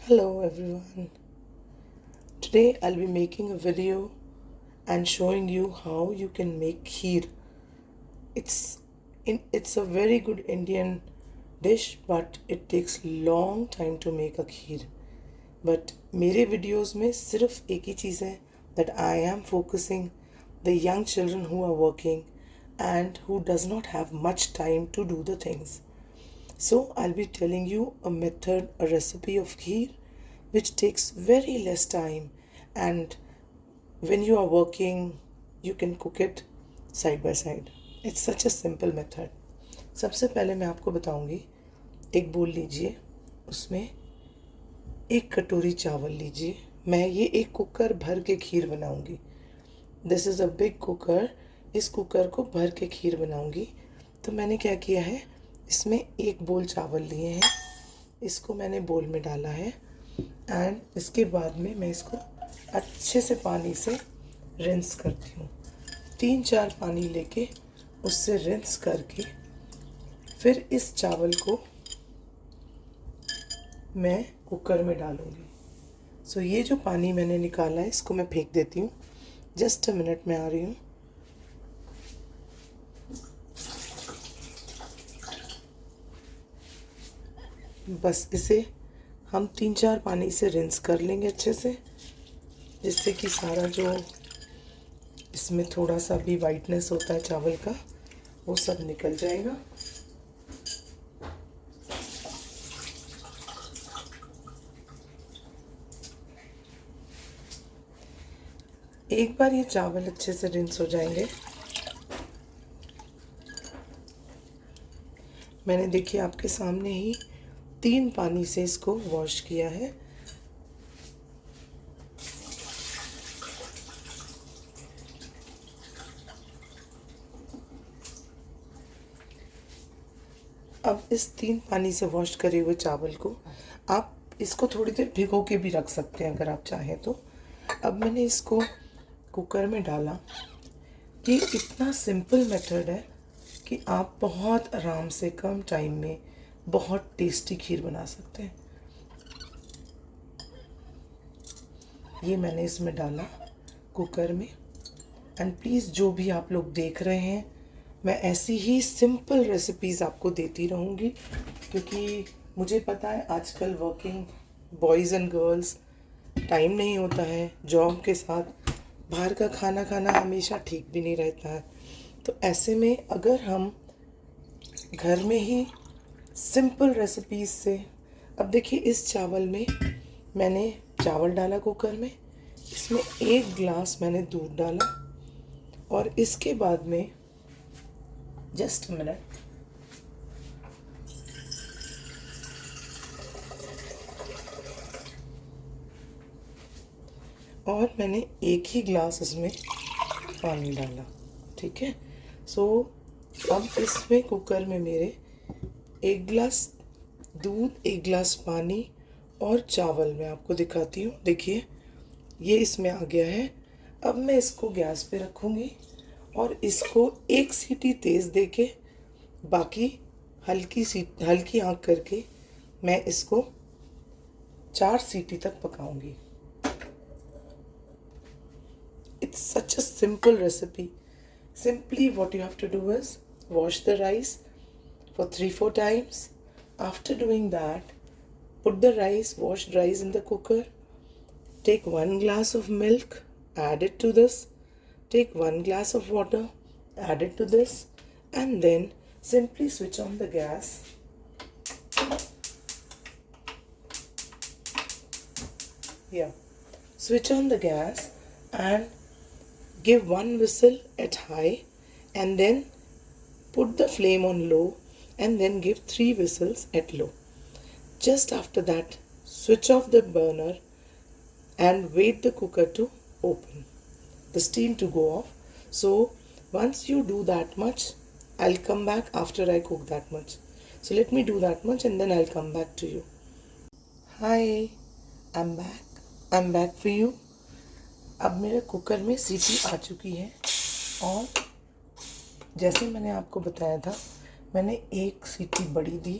Hello everyone. Today I'll be making a video and showing you how you can make kheer. It's a very good Indian dish, but it takes long time to make a kheer. But मेरे videos में सिर्फ एक ही चीज़ है that I am focusing the young children who are working and who does not have much time to do the things. So I'll be telling you a method, a recipe of kheer which takes very less time, and when you are working you can cook it side by side. It's such a simple method. सबसे पहले मैं आपको बताऊंगी, एक बोल लीजिए, उसमें एक कटोरी चावल लीजिए. मैं ये एक कुकर भर के खीर बनाऊंगी. This is a big cooker. इस कुकर को भर के खीर बनाऊंगी. तो मैंने क्या किया है, इसमें एक बोल चावल लिए हैं, इसको मैंने बोल में डाला है एंड इसके बाद में मैं इसको अच्छे से पानी से रिंस करती हूँ. 3-4 पानी लेके उससे रिंस करके फिर इस चावल को मैं कुकर में डालूँगी. सो ये जो पानी मैंने निकाला है इसको मैं फेंक देती हूँ. जस्ट अ मिनट में आ रही हूँ. बस इसे हम 3-4 पानी से रिंस कर लेंगे अच्छे से, जिससे कि सारा जो इसमें थोड़ा सा भी वाइटनेस होता है चावल का वो सब निकल जाएगा. एक बार ये चावल अच्छे से रिंस हो जाएंगे, मैंने देखिए आपके सामने ही 3 पानी से इसको वॉश किया है. अब इस 3 पानी से वॉश करे हुए चावल को आप इसको थोड़ी देर भिगो के भी रख सकते हैं अगर आप चाहें तो. अब मैंने इसको कुकर में डाला. ये इतना सिंपल मेथड है कि आप बहुत आराम से कम टाइम में बहुत टेस्टी खीर बना सकते हैं. ये मैंने इसमें डाला कुकर में. एंड प्लीज़ जो भी आप लोग देख रहे हैं, मैं ऐसी ही सिंपल रेसिपीज़ आपको देती रहूँगी, क्योंकि मुझे पता है आजकल working boys and girls time नहीं होता है. जॉब के साथ बाहर का खाना खाना हमेशा ठीक भी नहीं रहता है. तो ऐसे में अगर हम घर में ही सिंपल रेसिपीज़ से, अब देखिए इस चावल में मैंने चावल डाला कुकर में, इसमें 1 गिलास मैंने दूध डाला और इसके बाद में जस्ट मिनट, और मैंने 1 ही गिलास इसमें पानी डाला. ठीक है. सो अब इसमें कुकर में मेरे 1 गिलास दूध, 1 गिलास पानी और चावल मैं आपको दिखाती हूँ. देखिए ये इसमें आ गया है. अब मैं इसको गैस पे रखूँगी और इसको 1 सीटी तेज़ देके, बाकी हल्की आंच करके मैं इसको 4 सीटी तक पकाऊंगी. It's such a simple recipe. Simply what you have to do is wash the rice for 3-4 times. After doing that, put the washed rice in the cooker. Take 1 glass of milk, add it to this. Take 1 glass of water, add it to this, and then simply switch on the gas. Switch on the gas and give 1 whistle at high, and then put the flame on low, and then give 3 whistles at low. Just after that, switch off the burner and wait the cooker to open, the steam to go off. So once you do that much, I'll come back after I cook that much. So let me do that much and then I'll come back to you. Hi, I'm back for you. अब मेरे cooker में सीटी आ चुकी है और जैसे मैंने आपको बताया था, मैंने 1 सीटी बड़ी दी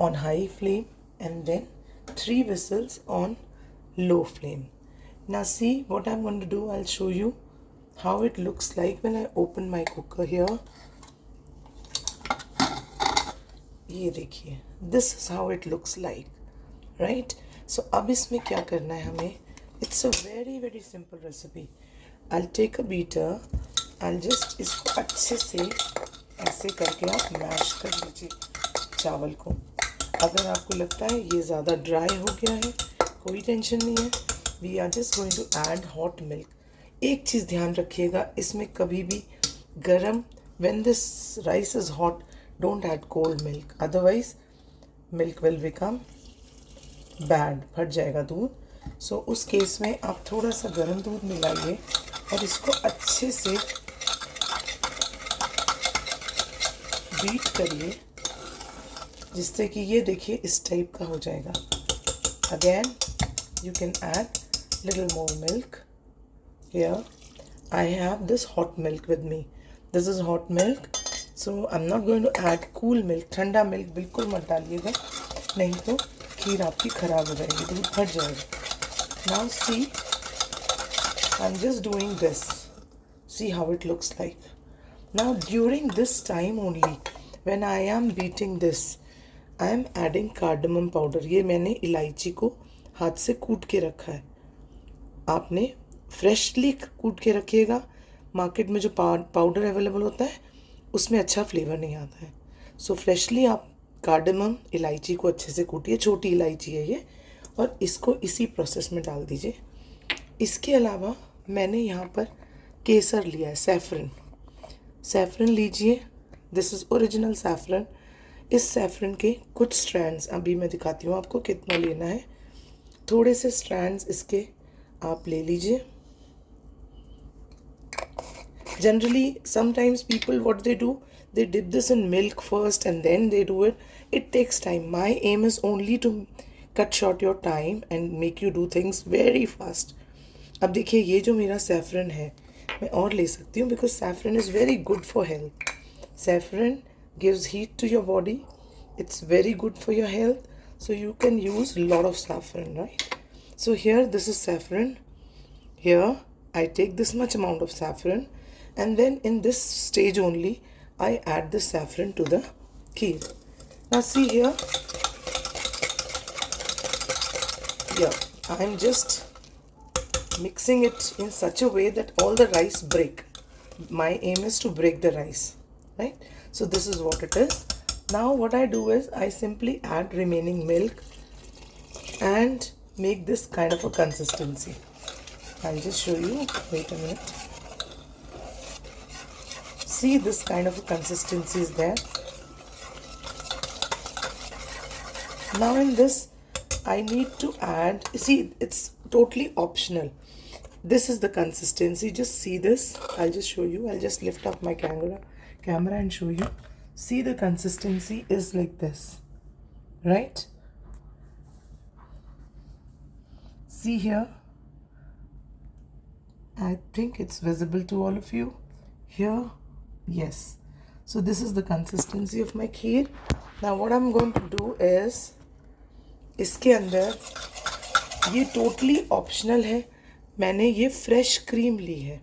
on high flame and then 3 whistles on low flame. Now see what I'm going to do. I'll show you how it looks like when I open my cooker here. ये देखिए, this is how it looks like, right? So अब इसमें क्या करना है हमें? It's a very simple recipe. I'll take a beater. I'll just इसको अच्छे से ऐसे करके आप मैश कर लीजिए चावल को. अगर आपको लगता है ये ज़्यादा ड्राई हो गया है, कोई टेंशन नहीं है. We are just going to add hot milk. एक चीज़ ध्यान रखिएगा, इसमें कभी भी गरम, when this rice is hot, don't add cold milk, otherwise milk will become bad, फट जाएगा दूध. सो उस केस में आप थोड़ा सा गर्म दूध मिलाइए और इसको अच्छे से बीट करिए, जिससे कि ये देखिए इस टाइप का हो जाएगा. Again you can add little more milk. Here I have this hot milk with me. This is hot milk, so I'm not going to add cool milk. ठंडा मिल्क बिल्कुल मत डालिएगा, नहीं तो खीर आपकी ख़राब हो जाएगी, दूध फट जाएगा. Now see, I'm just doing this. See how it looks like. Now during this time only, when I am beating this, I am adding cardamom powder. ये मैंने इलायची को हाथ से कूट के रखा है. आपने फ्रेशली कूट के रखिएगा. मार्केट में जो पाउडर अवेलेबल होता है उसमें अच्छा फ्लेवर नहीं आता है. सो फ्रेशली आप कार्डमम इलायची को अच्छे से कूटिए, छोटी इलायची है ये, और इसको इसी प्रोसेस में डाल दीजिए. इसके अलावा मैंने यहाँ पर केसर लिया है, सैफरन. सैफरन लीजिए, दिस इज़ ओरिजिनल सैफरन. इस सैफरन के कुछ स्ट्रैंड्स अभी मैं दिखाती हूँ आपको कितना लेना है. थोड़े से स्ट्रैंड्स इसके आप ले लीजिए. Generally sometimes people what they do, they dip this in milk first and then they do it. It takes time. My aim is only to cut short your time and make you do things very fast. अब देखिए ये जो मेरा saffron है, मैं और ले सकती हूँ because saffron is very good for health. Saffron gives heat to your body. It's very good for your health. So you can use a lot of saffron, right? So here this is saffron. Here I take this much amount of saffron, and then in this stage only I add the saffron to the kheer. Now see here. Yeah, I'm just mixing it in such a way that all the rice break. My aim is to break the rice, right? So this is what it is. Now what I do is I simply add remaining milk and make this kind of a consistency. I'll just show you. Wait a minute. See, this kind of a consistency is there. Now in this I need to add, see, it's totally optional. This is the consistency. Just see this. I'll just show you. I'll just lift up my camera and show you. See, the consistency is like this, right? See here. I think it's visible to all of you. Here, yes. So this is the consistency of my kheer. Now what I'm going to do is, इसके अंदर ये totally optional है. मैंने ये fresh cream ली है,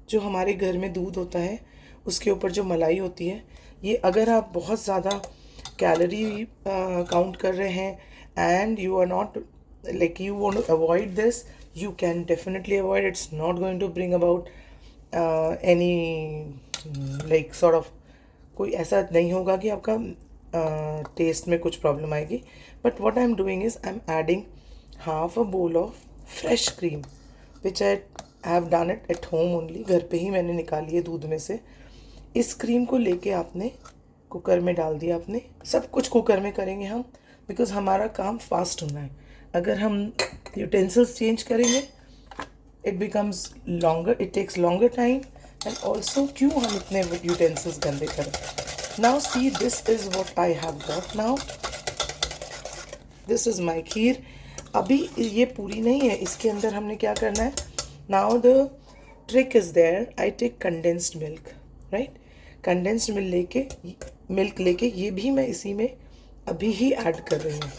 जो हमारे घर में दूध होता है उसके ऊपर जो मलाई होती है. ये अगर आप बहुत ज़्यादा कैलोरी काउंट कर रहे हैं and you are not like you want to avoid this, you can definitely avoid. It's not going to bring about any like sort of, कोई ऐसा नहीं होगा कि आपका टेस्ट में कुछ प्रॉब्लम आएगी. But what I am doing is I am adding half a bowl of fresh cream which I have done it at home only. घर पे ही मैंने निकाली है दूध में से. इस क्रीम को लेके आपने कुकर में डाल दिया. आपने सब कुछ कुकर में करेंगे हम, बिकॉज हमारा काम फास्ट होना है. अगर हम यूटेंसिल्स चेंज करेंगे it becomes longer, it takes longer time, and also क्यों हम इतने यूटेंसिल्स गंदे करें. Now see, this is what I have got. Now this is my kheer. अभी ये पूरी नहीं है, इसके अंदर हमने क्या करना है. Now the trick is there. I take condensed milk, right. Condensed milk लेके ये भी मैं इसी में अभी ही ऐड कर रही हूँ.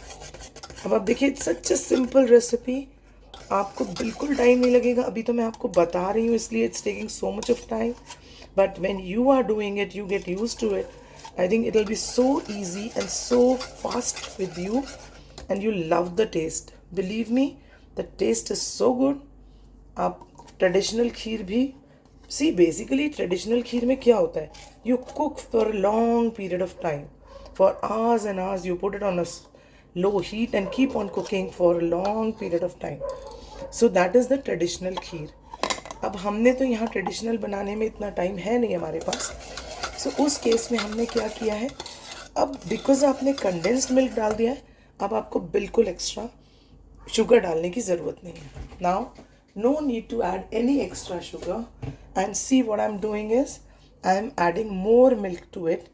अब आप देखिए, it's such a simple recipe, आपको बिल्कुल टाइम नहीं लगेगा। अभी तो मैं आपको बता रही हूँ इसलिए it's taking so much of time, but when you are doing it, you get used to it, I think it will be so easy and so fast with you, and you love the taste. Believe me, the taste is so good. आप traditional kheer भी, see basically traditional kheer में क्या होता है, you cook for long period of time, for hours and hours you put it on a low heat and keep on cooking for long period of time. So that is the traditional kheer. अब हमने तो यहाँ traditional बनाने में इतना time है नहीं हमारे पास. सो उस केस में हमने क्या किया है, अब बिकॉज आपने कंडेंस्ड मिल्क डाल दिया है, अब आपको बिल्कुल एक्स्ट्रा शुगर डालने की ज़रूरत नहीं है. Now no need to add any extra sugar, and see what I'm doing is I'm adding more milk to it.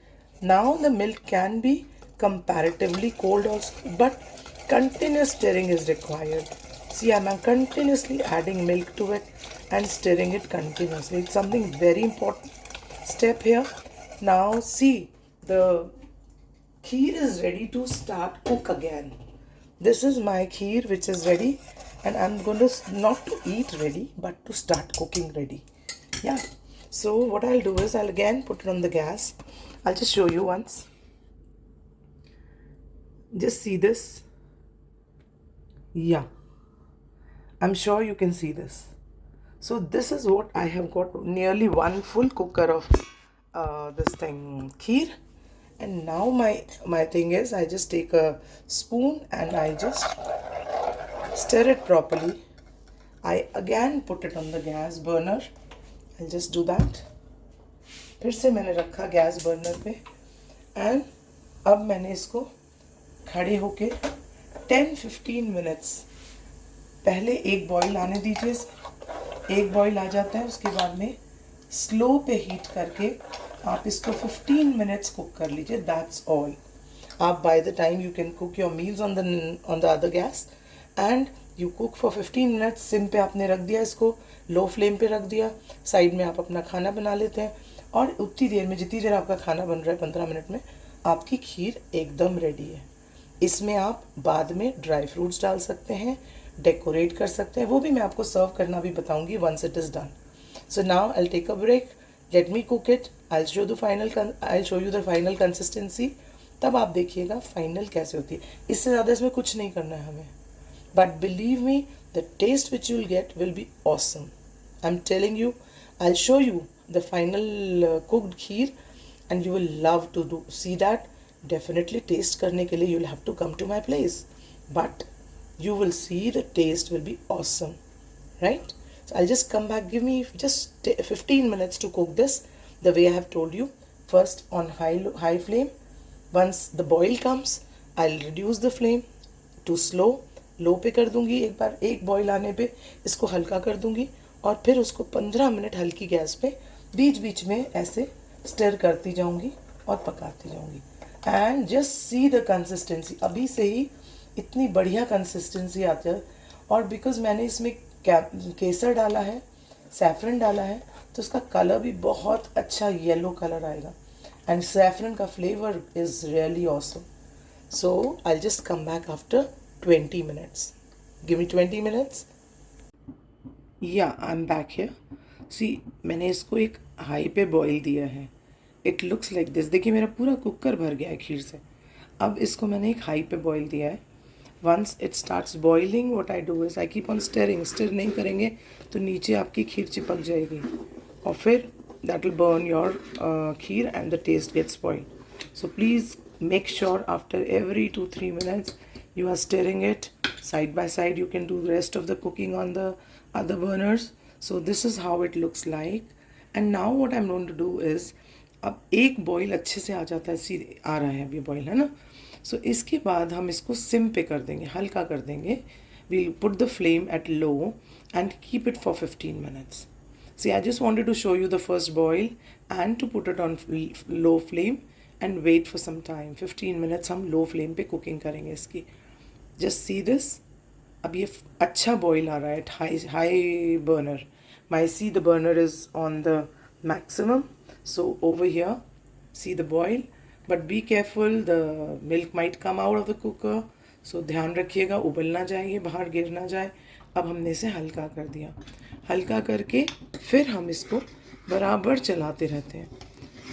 Now the milk can be comparatively cold also, but continuous stirring is required. See, I'm continuously adding milk to it and stirring it continuously. It's something very important step here. Now see, the kheer is ready to start cook again. This is my kheer which is ready, and I'm going to not to eat ready but to start cooking ready. Yeah, so what I'll do is I'll again put it on the gas. I'll just show you once. Just see this. Yeah, I'm sure you can see this. So this is what I have got, nearly one full cooker of this thing kheer. And now my thing is, I just take a spoon and I just stir it properly. I again put it on the gas burner. I'll just do that. फिर से मैंने रखा gas burner पे, and अब मैंने इसको खड़े होके 10-15 मिनट्स पहले एक बॉईल आने दीजिए. एक बॉईल आ जाता है, उसके बाद में स्लो पे हीट करके आप इसको 15 मिनट्स कुक कर लीजिए. That's all. आप by the time you can cook your meals on the other gas, and you cook for 15 minutes. Sim पे आपने रख दिया, इसको लो फ्लेम पे रख दिया, साइड में आप अपना खाना बना लेते हैं, और उतनी देर में, जितनी देर आपका खाना बन रहा है, 15 मिनट में आपकी खीर एकदम रेडी है. इसमें आप बाद में ड्राई फ्रूट्स डाल सकते हैं, डेकोरेट कर सकते हैं, वो भी मैं आपको सर्व करना भी बताऊंगी once it is done. So now I take a break, let me cook it, I show you the final consistency. तब आप देखिएगा फाइनल कैसे होती है. इससे ज़्यादा इसमें कुछ नहीं करना है हमें, but believe me, the taste which you will get will be awesome. I'm telling you, I'll show you the final cooked kheer, and you will love to see that. Definitely taste करने के लिए you'll have to come to my place, but you will see the taste will be awesome, right? So I'll just come back. Give me just 15 minutes to cook this the way I have told you. First on high flame. Once the boil comes, I'll reduce the flame to slow. लो पे कर दूंगी, एक बार एक boil आने पे इसको हल्का कर दूंगी, और फिर उसको 15 मिनट हल्की गैस पे बीच बीच में ऐसे स्टर करती जाऊंगी और पकाती जाऊंगी. And just see the consistency. अभी से ही इतनी बढ़िया कंसिस्टेंसी आती है, और बिकॉज मैंने इसमें केसर डाला है, सैफरन डाला है, तो उसका कलर भी बहुत अच्छा येलो कलर आएगा, एंड सैफरन का flavour is really awesome. So I just come back after 20 minutes. Give me 20 minutes. Yeah, I'm back here. See, मैंने इसको एक हाई पे बॉईल दिया है. It looks like this. देखिए मेरा पूरा कुकर भर गया है खीर से. अब इसको मैंने एक हाई पे बॉईल दिया है. Once it starts boiling, what I do is I keep on stirring. Stir नहीं करेंगे तो नीचे आपकी खीर चिपक जाएगी, और फिर that will burn your kheer and the taste gets spoiled. So please make sure after every 2-3 minutes you are stirring it side by side. You can do the rest of the cooking on the other burners. So this is how it looks like. And now what I'm going to do is, अब एक boil अच्छे से आ जाता है, सीधे आ रहा है अभी बॉईल, है ना. सो इसके बाद हम इसको सिम पे कर देंगे, हल्का कर देंगे. we'll put the flame at low and keep it for 15 minutes. See, I just wanted to show you the first boil and to put it on low flame and wait for some time. 15 minutes हम low flame पे cooking करेंगे इसकी. Just see this. अब ये अच्छा boil आ रहा है, high burner. See, the burner is on the maximum. So over here, see the boil. But be careful, the milk might come out of the cooker. सो ध्यान रखिएगा उबल ना जाए, ये बाहर गिर ना जाए। अब हमने इसे हल्का कर दिया, हल्का करके फिर हम इसको बराबर चलाते रहते हैं।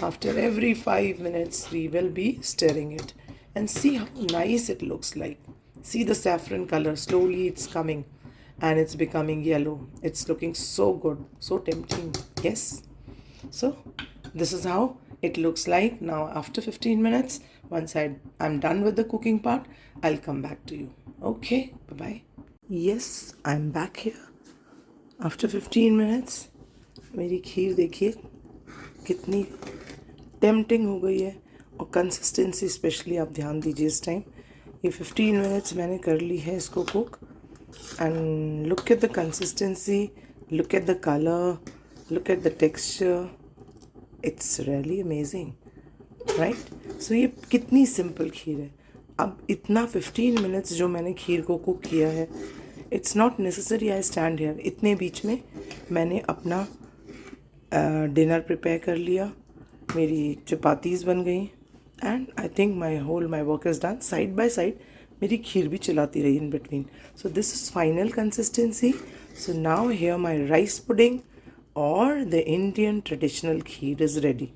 After every 5 minutes we will be stirring it and see how nice it looks like. See the saffron color, slowly it's coming and it's becoming yellow. It's looking so good, so tempting. Yes, so this is how it looks like now after 15 minutes. Once I'm done with the cooking part, I'll come back to you. Okay, bye bye. Yes, I'm back here after 15 minutes. मेरी खीर देखिए कितनी tempting हो गई है, और consistency specially आप ध्यान दीजिए इस टाइम। ये 15 मिनट्स मैंने कर ली है इसको cook, and look at the consistency, look at the colour, look at the texture, it's really amazing, right. So ये कितनी सिंपल खीर है। अब इतना 15 मिनट्स जो मैंने खीर को कुक किया है, it's not necessary I stand hair. इतने बीच में मैंने अपना डिनर प्रिपेयर कर लिया, मेरी चपातीज़ बन गई, and I think my work is done. Side by side मेरी खीर भी चलाती रही in between. So this is final consistency. So now here my rice pudding और the Indian traditional kheer is ready.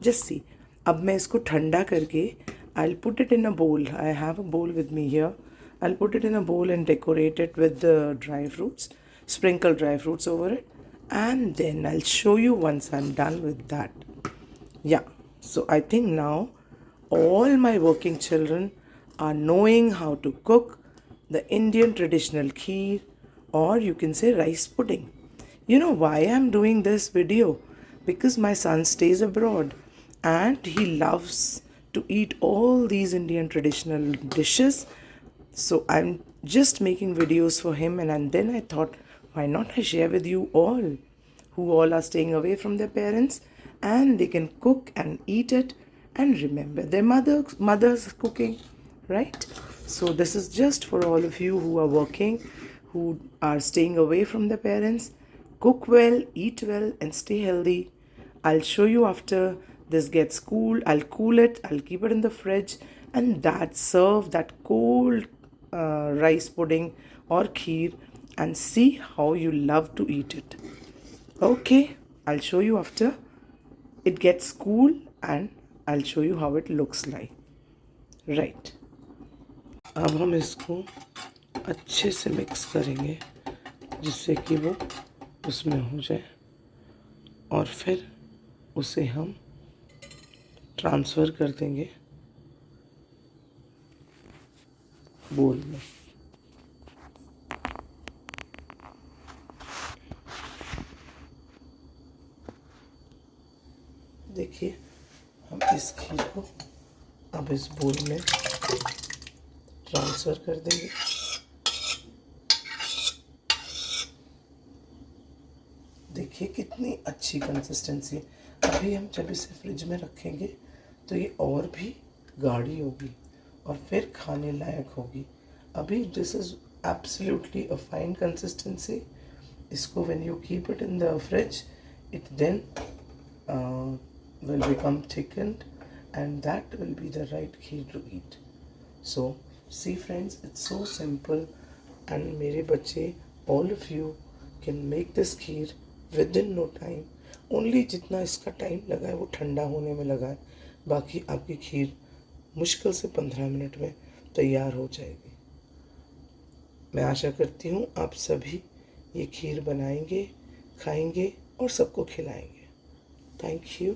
Just see, अब मैं इसको ठंडा करके I will put it in a bowl. I have a bowl with me here. I will put it in a bowl and decorate it with the dry fruits, sprinkle dry fruits over it, and then I'll show you once I'm done with that. Yeah, so I think now all my working children are knowing how to cook the Indian traditional kheer, or you can say rice pudding. You know why I'm doing this video? Because my son stays abroad and he loves to eat all these Indian traditional dishes. So I'm just making videos for him, and then I thought, why not I share with you all who all are staying away from their parents, and they can cook and eat it and remember their mother's cooking, right? So this is just for all of you who are working, who are staying away from their parents. Cook well, eat well, and stay healthy. I'll show you after this gets cool. I'll cool it, I'll keep it in the fridge, and serve that cold rice pudding or kheer, and see how you love to eat it. Okay, I'll show you after it gets cool, and I'll show you how it looks like. Right, अब हम इसको अच्छे से mix करेंगे जिससे कि वो उसमें हो जाए, और फिर उसे हम ट्रांसफ़र कर देंगे बोल में। देखिए, हम इस खीर को अब इस बोल में ट्रांसफ़र कर देंगे। देखिए कितनी अच्छी कंसिस्टेंसी। अभी हम जब इसे फ्रिज में रखेंगे तो ये और भी गाढ़ी होगी और फिर खाने लायक होगी। अभी this is absolutely a fine consistency. इसको when you keep it in the fridge, it then will become thickened, and that will be the right kheer to eat. So see friends, it's so simple, and मेरे बच्चे, all of you can make this kheer within no time. Only जितना इसका time लगा है वो ठंडा होने में लगा है, बाकी आपकी खीर मुश्किल से 15 मिनट में तैयार हो जाएगी। मैं आशा करती हूँ आप सभी ये खीर बनाएंगे, खाएंगे और सबको खिलाएंगे। Thank you.